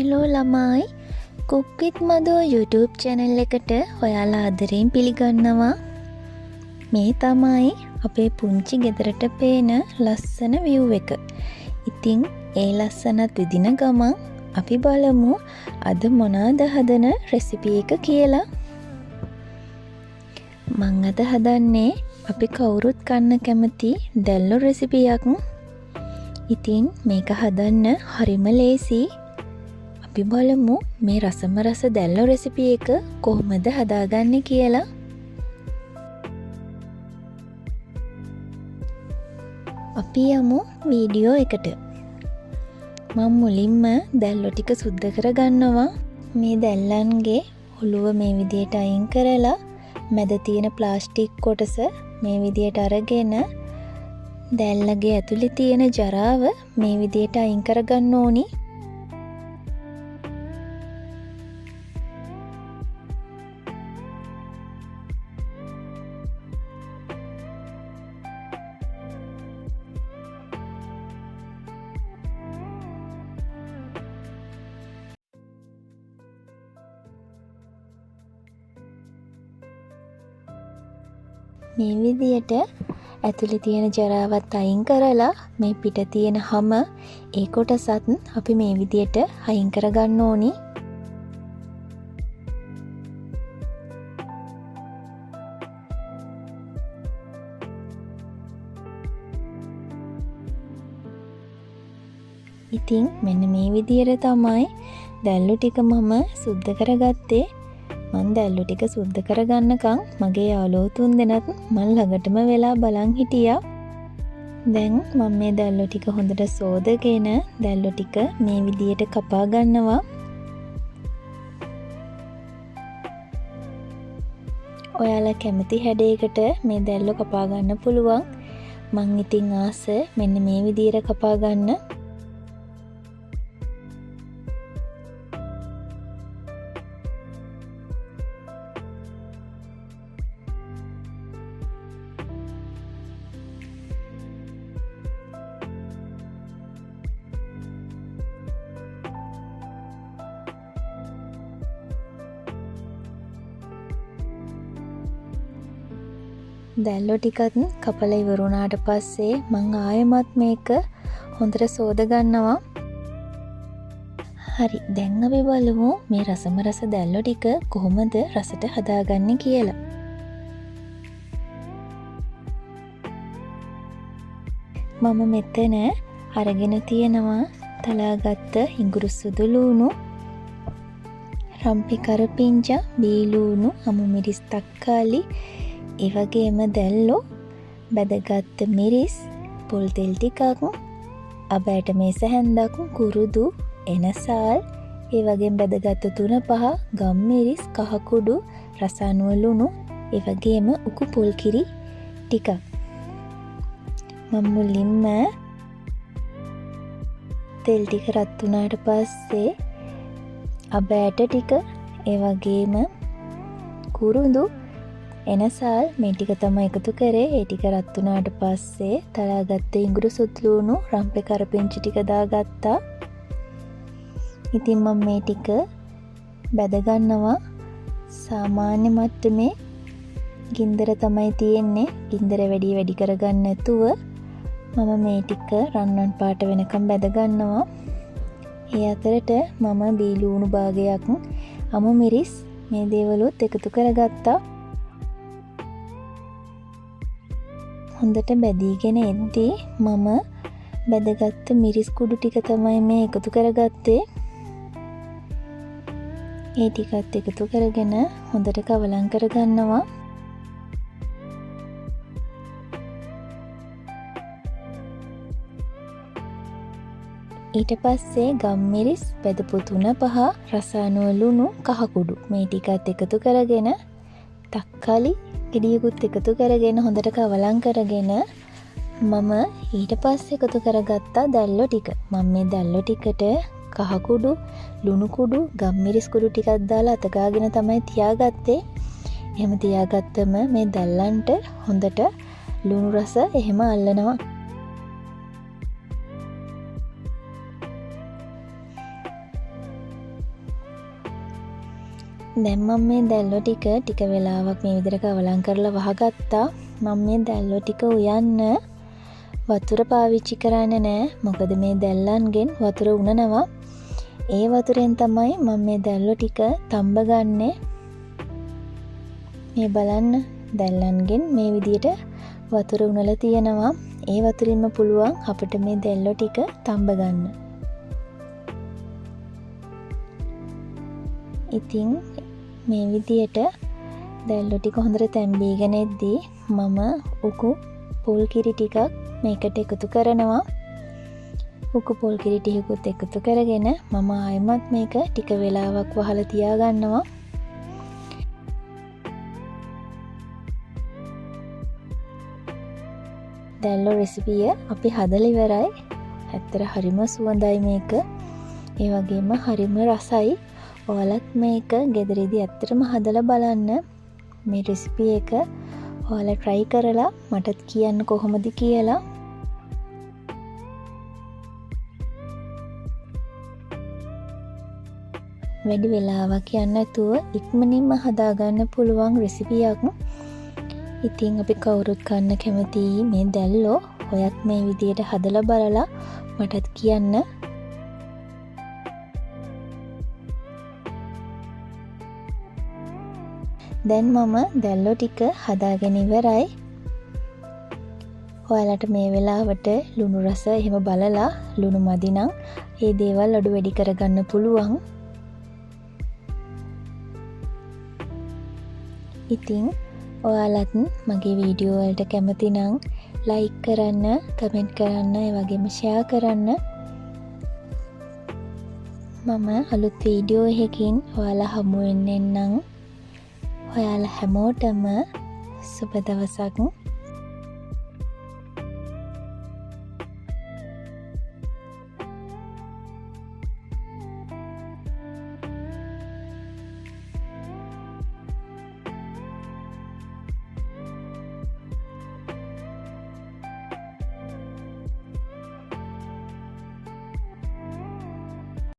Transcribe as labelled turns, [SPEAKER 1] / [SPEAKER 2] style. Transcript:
[SPEAKER 1] Hello ළමයි Cook with Madhu YouTube channel එකට ඔයාලා ආදරයෙන් පිළිගන්නවා. මේ තමයි අපේ පුංචි ගෙදරට පේන ලස්සන view එක. ඉතින් ඒ ලස්සනත් විදින ගමන් අපි බලමු අද මොනවාද හදන රෙසිපි එක කියලා. මං අද හදන්නේ අපි කවුරුත් කන්න කැමති දැල්ලෝ රෙසිපියක්. ඉතින් මේක හදන්න හරිම ලේසි. අපි බලමු මේ රසම රස දැල්ලෝ රෙසිපි එක කොහොමද හදාගන්නේ කියලා. අපි යමු වීඩියෝ එකට. මම මුලින්ම දැල්ලෝ ටික සුද්ධ කරගන්නවා. මේ දැල්ලන්ගේ ඔළුව මේ විදියට අයින් කරලා මැද තියෙන ප්ලාස්ටික් කොටස මේ විදියට අරගෙන දැල්ලගේ ඇතුලේ තියෙන ජරාව මේ විදියට අයින් කරගන්න ඕනි. මේ විදියට ඇතුලේ තියෙන ජරාවත් අයින් කරලා මේ පිට තියෙන හැම ඒ කොටසත් අපි මේ විදියට අයින් කරගන්න ඕනි. ඉතින් මෙන්න මේ විදියට තමයි දැල්ලු ටික මම සුද්ධ කරගත්තේ. මං දැල්ලු ටික සුද්ධ කරගන්නකම් මගේ යාළුවෝ තුන්දෙනාත් මන් ළඟටම වෙලා බලන් හිටියා. දැන් මම මේ දැල්ලු ටික හොඳට සෝදගෙන දැල්ලු ටික මේ විදියට කපා ගන්නවා. ඔයාලා කැමති හැඩයකට මේ දැල්ලු කපා ගන්න පුළුවන්. මං ඉතින් ආස මෙන්න මේ විදියට කපා ගන්න. දැල්ලෝ ටිකත් කපලා ඉවරුණාට පස්සේ මං ආයෙමත් මේක හොඳට සෝද ගන්නවා. හරි, දැන් අපි බලමු මේ රසම රස දැල්ලෝ ටික කොහොමද රසට හදාගන්නේ කියලා. මම මෙතන අරගෙන තියෙනවා තලාගත්ත ඉඟුරු සුදු ලූණු, රම්පි කරපිංචා, බීලූණු, අමු මිරිස්, තක්කාලි, ඒ වගේම දැල්ලෝ, බැදගත්ත මිරිස්, පොල් තෙල් ටිකක්, අබෑට මේස හැන්දක්, කුරුදු, එනසාල්, ඒ වගේම බැදගත්ත 3-5 ගම් මිරිස්, කහ කුඩු, රස අනුව ලුණු, ඒ වගේම උකු පොල් කිරි ටිකක්. මම මුලින්ම තෙල් ටික රත් වුණාට පස්සේ අබෑට ටික, ඒ වගේම කුරුදු, එනසාල් මේ ටික තමයි එකතු කරේ. ඒ ටික රත් වුණාට පස්සේ තලාගත්ත ඉඟුරු සුදු ලූණු, රම්පේ කරපිංචි ටික දාගත්තා. ඉතින් මම මේ ටික බැද ගන්නවා. සාමාන්‍ය මට්ටමේ ගින්දර තමයි තියෙන්නේ. ගින්දර වැඩි කරගන්න නැතුව මම මේ ටික රන්වන් පාට වෙනකම් බැද ගන්නවා. ඒ අතරට මම බීලූණු භාගයක්, අමු මිරිස් මේ දේවලුත් එකතු කරගත්තා. හොඳට බැදීගෙන එද්දී මම බැදගත්ත මිරිස් කුඩු ටික තමයි මේ එකතු කරගත්තේ. ඒ ටිකත් එකතු කරගෙන හොඳට කවලම් කරගන්නවා. ඊට පස්සේ ගම් මිරිස්, බෙදපු 3-5 රස අනුව ලුණු, කහ කුඩු මේ ටිකත් එකතු කරගෙන තක්කාලි ගෙඩියකුත් එකතු කරගෙන හොඳට කවලම් කරගෙන මම ඊට පස්සේ එකතු කරගත්තා දැල්ලෝ ටික. මම මේ දැල්ලෝ ටිකට කහ කුඩු, ලුණු කුඩු, ගම් මිරිස් කුඩු ටිකක් දාලා අතගාගෙන තමයි තියාගත්තේ. එහෙම තියාගත්තම මේ දැල්ලන්ට හොඳට ලුණු රස එහෙම අල්ලනවා. දැන් මම මේ දැල්ලෝ ටික වෙලාවක් මේ විදිහට කවලම් කරලා වහගත්තා. මම මේ දැල්ලෝ ටික උයන්න වතුර පාවිච්චි කරන්නේ නැහැ. මොකද මේ දැල්ලන්ගෙන් වතුර උනනවා. ඒ වතුරෙන් තමයි මම මේ දැල්ලෝ ටික තඹ ගන්නෙ. මේ බලන්න දැල්ලන්ගෙන් මේ විදිහට වතුර උනලා තියෙනවා. ඒ වතුරින්ම පුළුවන් අපිට මේ දැල්ලෝ ටික තඹ ගන්න. ඉතින් මේ විදියට දැල්ලෝ ටික හොඳට තැම්බීගෙන එද්දී මම උකු පොල් කිරි ටිකක් මේකට එකතු කරනවා. උකු පොල් කිරි ටිකකුත් එකතු කරගෙන මම ආයෙමත් මේක ටික වෙලාවක් වහලා තියා ගන්නවා. දැල්ලෝ රෙසිපිය අපි හදලා ඉවරයි. ඇත්තට හරිම සුවඳයි මේක. ඒ වගේම හරිම රසයි. ඔයාලත් මේක ගෙදරදී ඇත්තටම හදලා බලන්න. මේ රෙසිපි එක ඔයාලා try කරලා මටත් කියන්න කොහොමද කියලා. වැඩි වෙලාවක් යන්න නැතුව ඉක්මනින්ම හදාගන්න පුළුවන් රෙසිපියක්. ඉතින් අපි කවුරුත් කන්න කැමති මේ දැල්ලෝ ඔයත් මේ විදියට හදලා බලලා මටත් කියන්න. දැන් මම දැල්ලෝ ටික හදාගෙන ඉවරයි. ඔයාලට මේ වෙලාවට ලුණු රස එහෙම බලලා ලුණු මදි නම් මේ දේවල් අඩු වැඩි කරගන්න පුළුවන්. ඉතින් ඔයාලත් මගේ වීඩියෝ වලට කැමති නම් ලයික් කරන්න, කමෙන්ට් කරන්න, ඒ වගේම ෂෙයා කරන්න. මම අලුත් වීඩියෝ එකකින් ඔයාලා හමු වෙන්නම්. ඔයාලා හැමෝටම සුබ දවසක්.